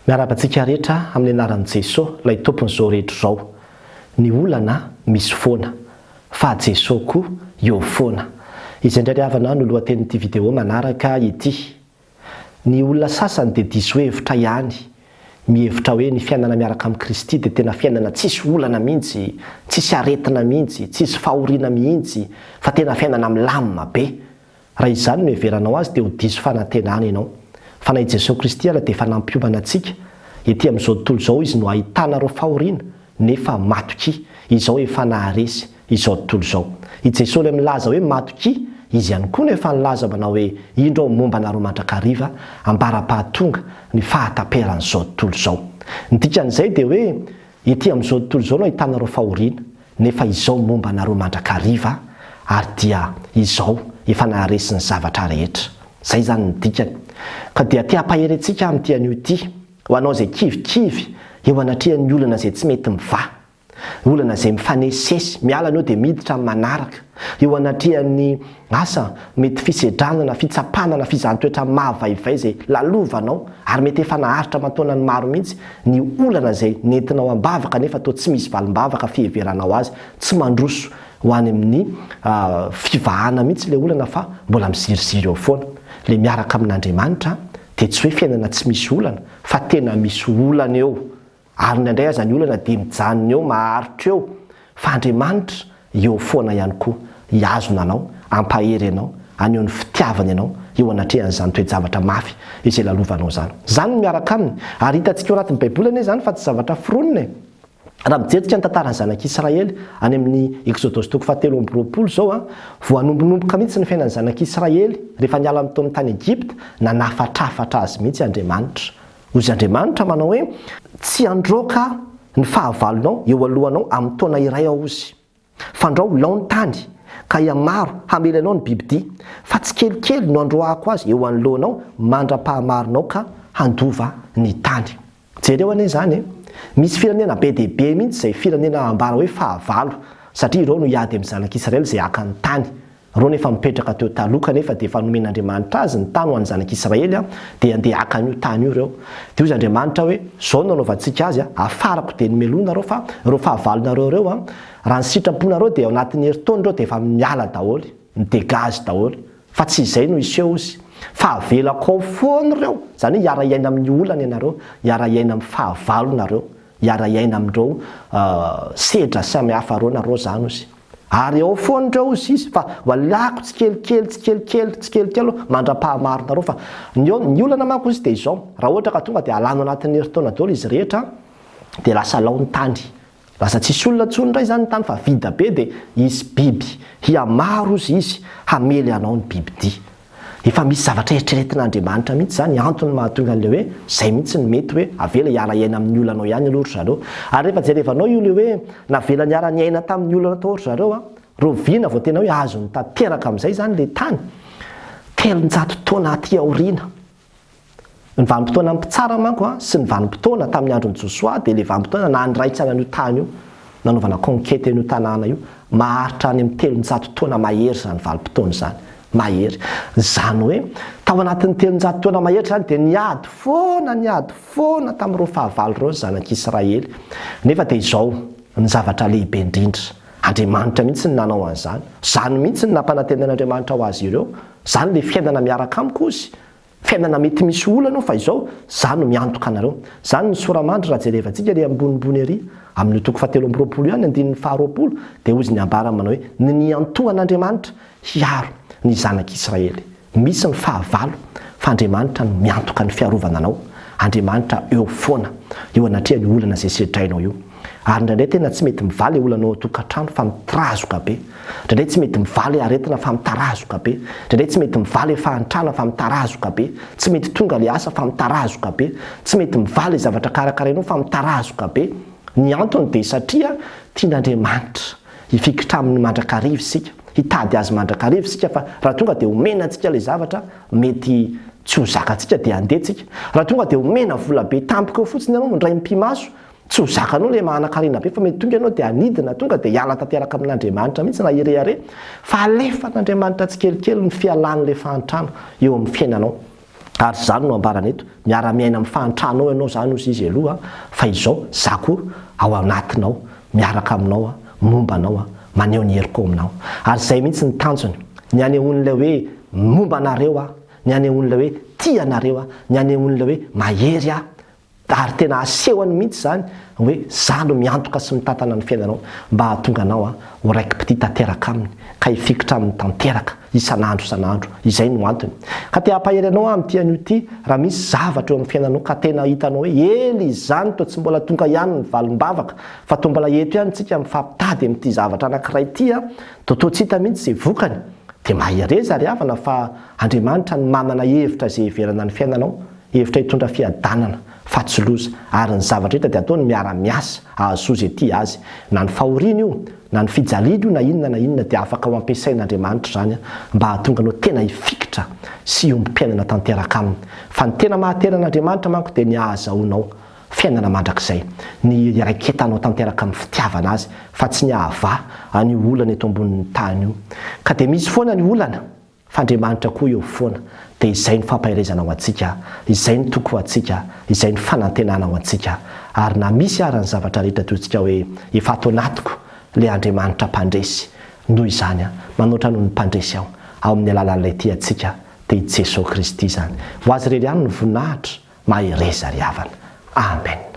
Miarabantsika rehetra amin'ny anaran'i Jesosy, ilay tompon'izao rehetra izao. Ny olana misy foana, fa Jesosy koa eo foana. Izay indray havana no lohatenin'ity vidéo manaraka ity. Ny olona sasany dia diso hevitra ihany. Mihevitra hoe ny fiainana miaraka amin'ny Kristy dia tena fiainana tsisy olana mihitsy, tsisy aretina mihitsy, tsisy fahoriana mihitsy, fa tena fiainana milamina be. Raha izany no heveranao azy dia ho diso fanantenana ianao. Fa na i Jesosy Kristy ala dia fanampiomana antsika. Ety amin'izao tontolo izao izy no ahitana reo fahoriana nefa matoki. Izao efa naharesy izao tontolo izao. I Jesosy milaza hoe matoki, izy ihany koa nefa nilaza manao hoe indro momba nareo mandrakariva ambara-pahatonga ny fahataperan'izao tontolo izao. Ny dikan'izay dia hoe ety amin'izao tontolo izao no ahitana reo fahoriana nefa izao momba nareo mandrakariva ary dia izao efa naharesy ny zavatra rehetra. Zay zany ny dikany. Ka dia tia hampahery antsika amin'ity anio ity, ho anao izay kivikivy eo anatrehan'ny olana izay tsy mety mivaha, olana izay mifanesesy, miala anao dia miditra amin'ny manaraka, eo anatrehan'ny asa mety fisedranana, fitsapanana, fizahanttoetra mahavaivay izay lalovanao ary mety efa naharitra aman-taonany maro mihitsy, ny olana izay nentinao ambavaka nefa toa tsy misy valim-bavaka fiheveranao azy, tsy mandroso ho any amin'ny fivahana mihitsy ilay olana fa mbola miziriziry eo foana. Le miaraka amin'Andriamanitra dia tsy hoe fiainana tsy misy olana fa tena misy olana eo. Ary indraindray aza ny olana dia mijanona eo, maharitra eo, fa Andriamanitra eo foana ihany koa, hiazona anao, ampahery anao, aneho ny fitiavana ianao eo anatrehan'izany toe-javatra mafy izay lalovanao zany. Zany miaraka aminy. Ary hitantsika eo anatin'ny Baibola anie zany fa tsy zavatra foronina. Raha mijeritsika ny tantaran'ny zanak'Israely any amin'ny Exodus toko 7:20 zao vao hanombonomboka mihitsy ny fiainan'ny zanak'Israely rehefa niala amin'ny tao amin'ny tany Egypta, nanafatrafatra azy mihitsy Andriamanitra. Ozy Andriamanitra manao hoe tsy androaka ny fahavalonao eo alohanao amin'ny taona iray ao ozy. Fandrao laony tany ka iamaro hamely anao ny bibidia, fa tsy kelikely no androako azy eo anoloanao mandra-pahamarinao ka handova ny tany. Jereo anie zany misy firenena be dia be mihitsy izay firenena ambara hoe fahavalo, satria ireo no hiady amin'ny zanak'Israely izay haka ny tany. Ireo nefa mipetraka teo taloka nefa dia efa nomen'Andriamanitra azy ny tany ho an'ny zanak'Israely dia andeha haka an'io tany io ireo. Dia hozy Andriamanitra hoe zao no anaovantsika azy afarako dia nomelona reo fa ireo fahavalonareo ireo raha ny sitraponareo dia ao anatin'ny herintaona ireo dia efa miala daholy, midegazy daholy. Fa tsy izay no iseho izy. Fa avelako ao foana ireo. Zany hoe hiara iaina amin'ny olana ianareo, hiara iaina amin'ny fahavalonareo, hiara iaina amin'ireo sedra samihafa ireo nareo zany ozy. Ary ao foana ireo ozy izy fa hoalako tsikelikely mandra-pahamarinareo fa ny olana manko izy dia izao. Raha ohatra ka tonga dia alano anatin'ny herintaona daholo izy rehetra dia lasa laony tany. Lasa tsisy olona tsony indray zany ny tany fa vida be dia isy biby hiamaro izy hamely anao ny bibidia. Efa misy zavatra eritreretin'Andriamanitra mihitsy zany antony mahatonga an'ilay hoe zay mihitsy ny mety hoe avela hiara iaina amin'ny olanao ihany aloha zareo. Ary rehefa jerevanao io le hoe navela niara niaina tamin'ny olana tao zareo roviana vao tena hoe azo ny tanteraka amin'izay zany le tany. 300 taona aty aoriana. Ny vanim-potoana mpitsara manko sy ny vanim-potoana tamin'ny andron'i Josoa dia le vanim-potoana nandраitsana an'io tany io, nanaovana conquête an'io tanàna io, maharitra any amin'ny 300 taona mahery zany valim-potoana zany. Mahery. Zany hoe tao anatin'ny 300 taona mahery zany dia niady foana tamin'ireo fahavalo ireo zanak'Israely. Nefa dia izao ny zavatra lehibe indrindra. Andriamanitra mihitsy ny nanao an'izany. Zany mihitsy ny nampanantenan'Andriamanitra ho azy ireo. Zany le fiainana miaraka amiko izy. Fiainana mety misy olana fa izao zany no miantoka anareo. Zany ny soramandry raha jerevantsika le ambonimbony ery amin'ny toko 7:20 ihany andinin'ny 2 dia ozy ny ambara manao hoe ny niantohan'Andriamanitra hiaro ny zanak'Israely. Misy ny fahavalo fa Andriamanitra no miantoka ny fiarovana anao. Andriamanitra eo foana eo anatrehan'ny olana izay sedrainao io. Ary indraindray tena tsy mety mivaly olanao tokantrano fa mitarazoka be. Indraindray tsy mety mivaly aretina fa mitarazoka be. Indraindray tsy mety mivaly fahantrana fa mitarazoka be. Tsy mety tonga le asa fa mitarazoka be. Tsy mety mivaly zavatra karakarainao fa mitarazoka be. Ny antony dia satria tian'Andriamanitra hifikitra amin'ny mandrakariva isika, hitady azy mandrakariva isika fa raha tonga dia omena antsika le zavatra mety tsy ho zakantsika dia andehantsika. Raha tonga dia omena vola be tampoka eo fotsiny ianao mandray mpimaso, tsy ho zakanao le manan-karena be fa mety tonga ianao dia anidina tonga dia hiala tanteraka amin'Andriamanitra mihitsy na ire fa alefan'Andriamanitra tsikelikely ny fialan'le fahantrano eo amin'ny fiainanao. ary zany no ambarana eto miara-miaina amin'ny fahantrano ianao zany ozy izy aloha fa izao za koa ao anatinao miaraka aminao momba anao maneho ny heriko aminao ary zay mihitsy ny tanjony ny anehoan'ilay hoe momba anareo ny anehoan'ilay hoe tia anareo ny anehoan'ilay hoe mahery ary tena asehony mihitsy zany hoe za no miantoka sy mitantana ny fiainanao mba hahatonga anao ho raiki-pity tanteraka aminy ka hifikitra amin'ny tanteraka isan'andro izay no antony ka te hampahery anao amin'ity an'io ity raha misy zavatra eo amin'ny fiainanao ka tena hitanao hoe ely izany to tsy mbola tonga ihany ny valim-bavaka fa to mbola eto ihany tsika mifampitady amin'ity zavatra anankiray ity to tsy hita mihitsy izay vokany dia mahereza ry havana fa Andriamanitra ny manana hevitra izay heverana ny fiainanao hevitra hitondra fiadanana fahatsoloza ary ny zavatra hita dia ataony miara-miasa ahazozy ety azy na ny fahoriana io na ny fijaliana io na inona dia afaka ho ampiasain'Andriamanitra zany mba hahatonga anao tena hifikitra sy ombi-piainana tanteraka aminy fa ny tena mahateran'Andriamanitra manko dia ny ahazahoanao fiainana mandrakizay ny raiketanao tanteraka amin'ny fitiavana azy fa tsy ny ahava ny olana eto ambonin'ny tany io ka dia misy foana ny olana fa Andriamanitra koa eo foana dia izay ny fampahirezana ao antsika izay ny toko antsika izay ny fanantenana ao antsika ary na misy ary ny zavatra rehetra toytsika hoe efa ato anatiko le Andriamanitra mpandresy noho izany manoatra noho ny mpandresy ao amin'ny alalan'ilay ty antsika dia i Jesosy Kristy zany ho azy rery ihany ny voninahitra mahereza ry havana amen.